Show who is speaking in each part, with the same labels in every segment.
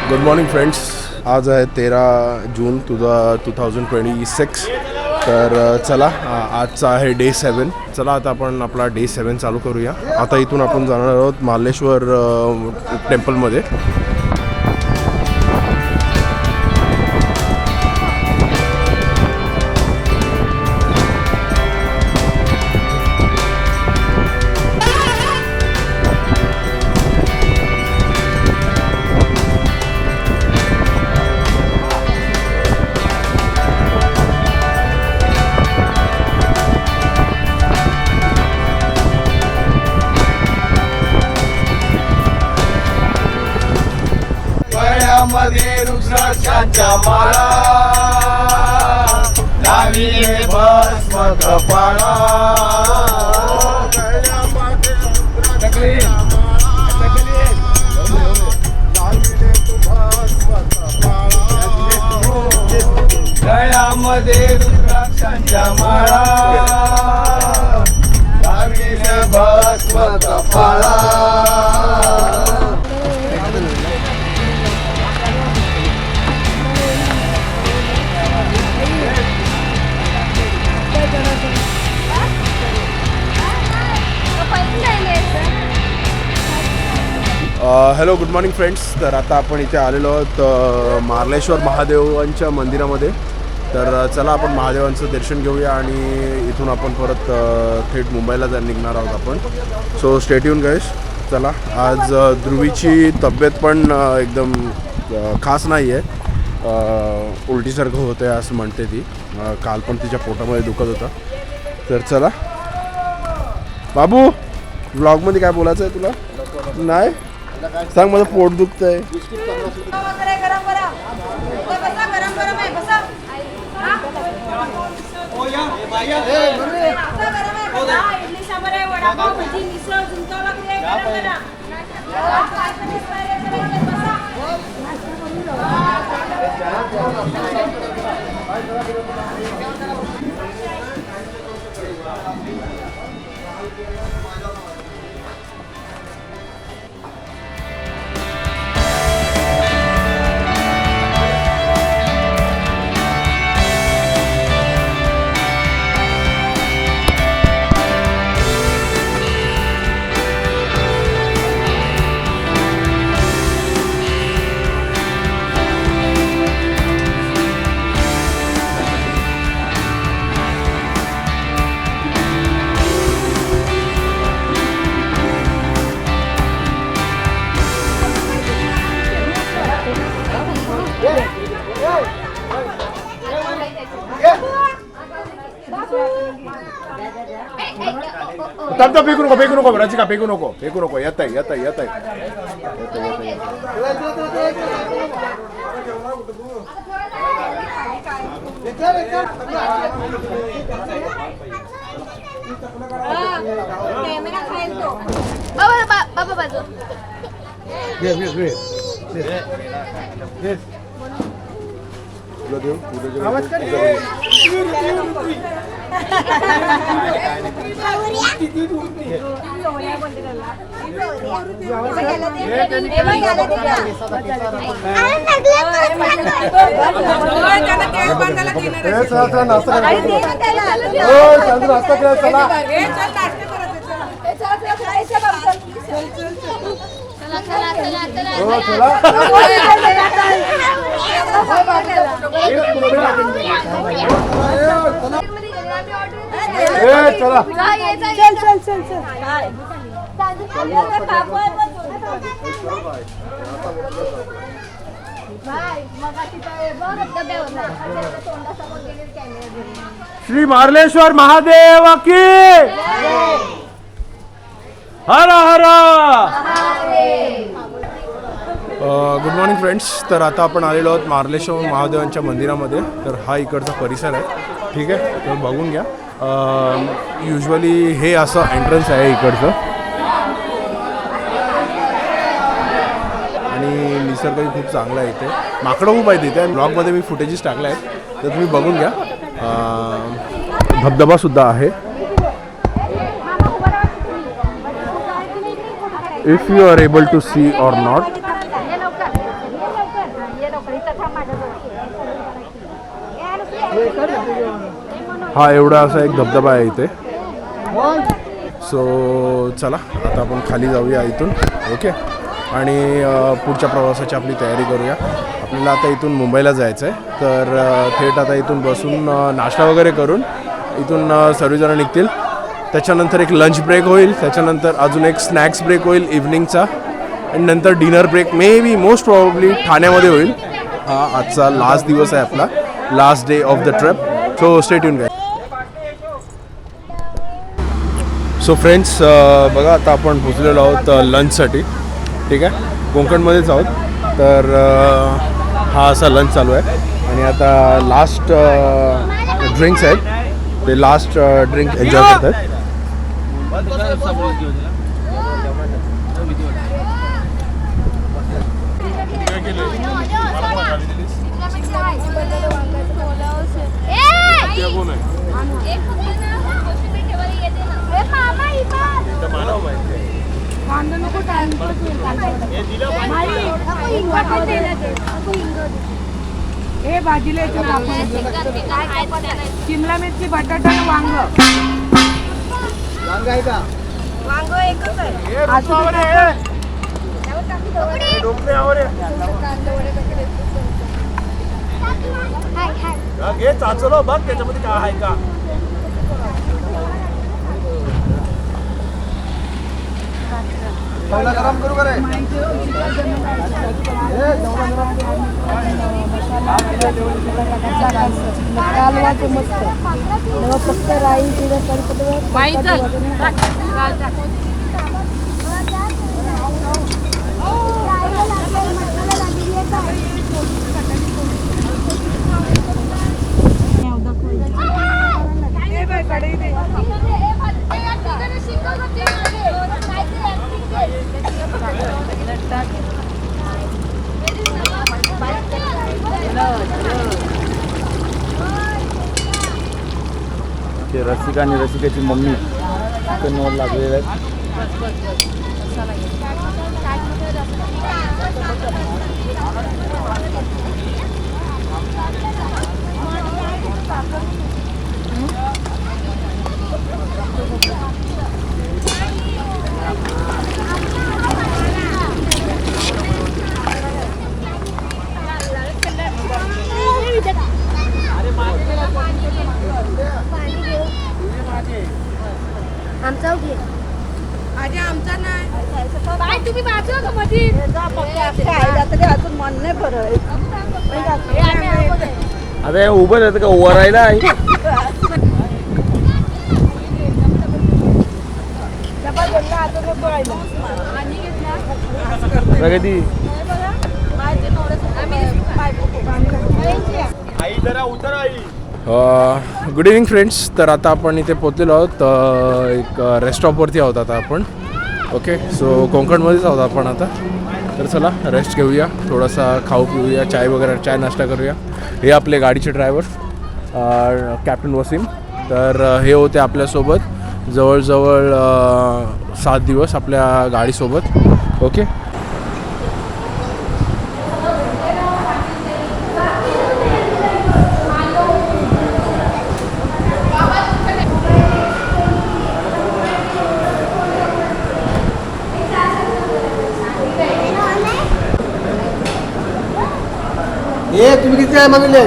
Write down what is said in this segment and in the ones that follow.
Speaker 1: Good morning friends. आज आहे 13 जून 2026. तर चला आजचा आहे डे 7. चला आता आपण आपला डे 7 चालू करूया. आता इथून आपण जाणार आहोत मार्लेश्वर टेम्पलमध्ये.
Speaker 2: मध्ये रुद्राक्षांच्या माळा लाविले भस्म कपाळा. गळ्यामध्ये रुद्राक्षांच्या माळा लाविले भस्म कपाळा.
Speaker 1: Hello good morning friends. तर आता आपण इथे आलेलो आहोत मार्लेश्वर महादेवांच्या मंदिरामध्ये. तर चला आपण महादेवांचं दर्शन घेऊया आणि इथून आपण परत थेट मुंबईला निघणार आहोत आपण. सो स्टे ट्यून गाईस. चला आज ध्रुवीची तब्येत पण एकदम खास नाही आहे. उलटीसारखं होतं आहे असं म्हणते ती. काल पण तिच्या पोटामध्ये दुखत होता. तर चला बाबू, व्लॉगमध्ये काय बोलायचं आहे तुला? नाही सांग, माझं पोट दुखत आहे. फेकू नको रचिका, फेकू नको. येत आहे. श्री मार्लेश्वर महादेव की हर हर. Good morning friends. तर आता आपण आलेलो आहोत मार्लेश्वर महादेवांच्या मंदिरामध्ये. तर हा इकडचा परिसर आहे. ठीक आहे, तर बघून घ्या. युजली हे असं एंट्रन्स आहे इकडचं. आणि निसर्गही खूप चांगला आहे इथे. माकडं खूप आहेत इथे. ब्लॉगमध्ये मी फुटेजेस टाकले आहेत, तर तुम्ही बघून घ्या. धबधबासुद्धा आहे. if you are able to see or not. हा एवढा असा एक धबधबा आहे इथे. सो चला आता आपण खाली जाऊया इथून. ओके. आणि पुढच्या प्रवासाची आपली तयारी करूया. आपल्याला आता इथून मुंबईला जायचं आहे. तर थेट आता इथून बसून नाश्ता वगैरे करून इथून सर्वजण निघतील. त्याच्यानंतर एक लंच ब्रेक होईल. त्याच्यानंतर अजून एक स्नॅक्स ब्रेक होईल इव्हनिंगचा. आणि नंतर dinner break maybe most probably ठाण्यामध्ये होईल. हा आजचा लास्ट दिवस आहे आपला, last day of the trip. So stay tune guys. So friends बघा आता आपण पोचलेलो आहोत लंचसाठी. ठीक आहे, कोकणमध्येच आहोत. तर हा असा लंच चालू आहे. आणि आता लास्ट ड्रिंक्स आहेत, ते लास्ट ड्रिंक एन्जॉय करत आहेत.
Speaker 3: हे भाजीला शिमला मिरची, बटाटा आणि वांग.
Speaker 2: वांग आहे का?
Speaker 3: वांग एकच आहे.
Speaker 2: घे चाचलो बघ त्याच्यामध्ये काय आहे का. गरम करू करे.
Speaker 3: फक्त राई
Speaker 2: रसिका आणि रसिकाची मम्मी चिकनवर लागलेले आहेत.
Speaker 3: आमचा घे. आमचा नाही. तुम्ही वाचवा का मध्ये अजून मन नाही भरत.
Speaker 2: अरे उभं राहतं का वरायला आहे. प्रगती आई जरा उतर आई.
Speaker 1: Good evening friends. तर आता आपण इथे पोचलेलो आहोत. एक रेस्ट स्टॉपवरती आहोत आता आपण. ओके. सो कोकणमध्येच आहोत आपण आता. तर चला रेस्ट घेऊया, थोडासा खाऊ पिऊया, चाय वगैरे, चाय नाश्ता करूया. हे आपले गाडीचे ड्रायव्हर कॅप्टन वसीम. तर हे होते आपल्यासोबत जवळजवळ 7 दिवस आपल्या गाडीसोबत. ओके.
Speaker 2: हे तुम्ही किती काय मागले?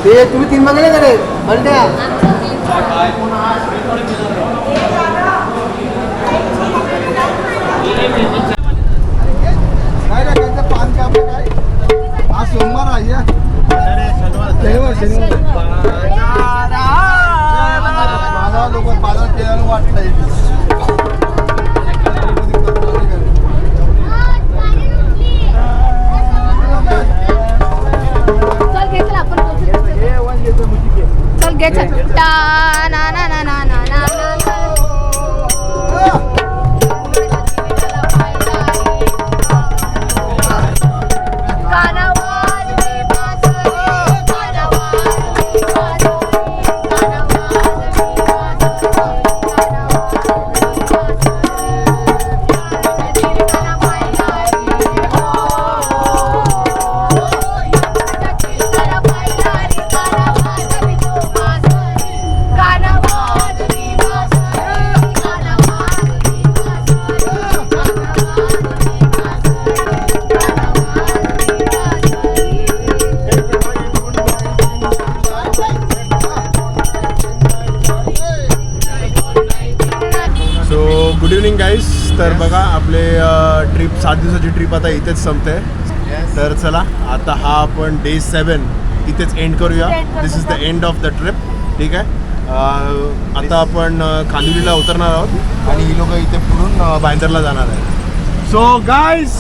Speaker 2: ते तुम्ही 3 मागले का रे अंड्या? काय रे काय पान का काय? आज सोमवार आहे. शनिवार बाजार लोक बाजार केल्यानं वाटतंय.
Speaker 3: चल घे चल. ना ना ना ना ना ना
Speaker 1: गुड इव्हनिंग गाईज. तर बघा आपले ट्रिप 7 दिवसाची ट्रिप आता इथेच संपते. तर चला आता हा आपण डे 7 इथेच एंड करूया. This is the end of the trip. ठीक आहे. आता आपण कांदिवलीला उतरणार आहोत आणि ही लोक इथे पुढून बांद्राला जाणार आहे. So guys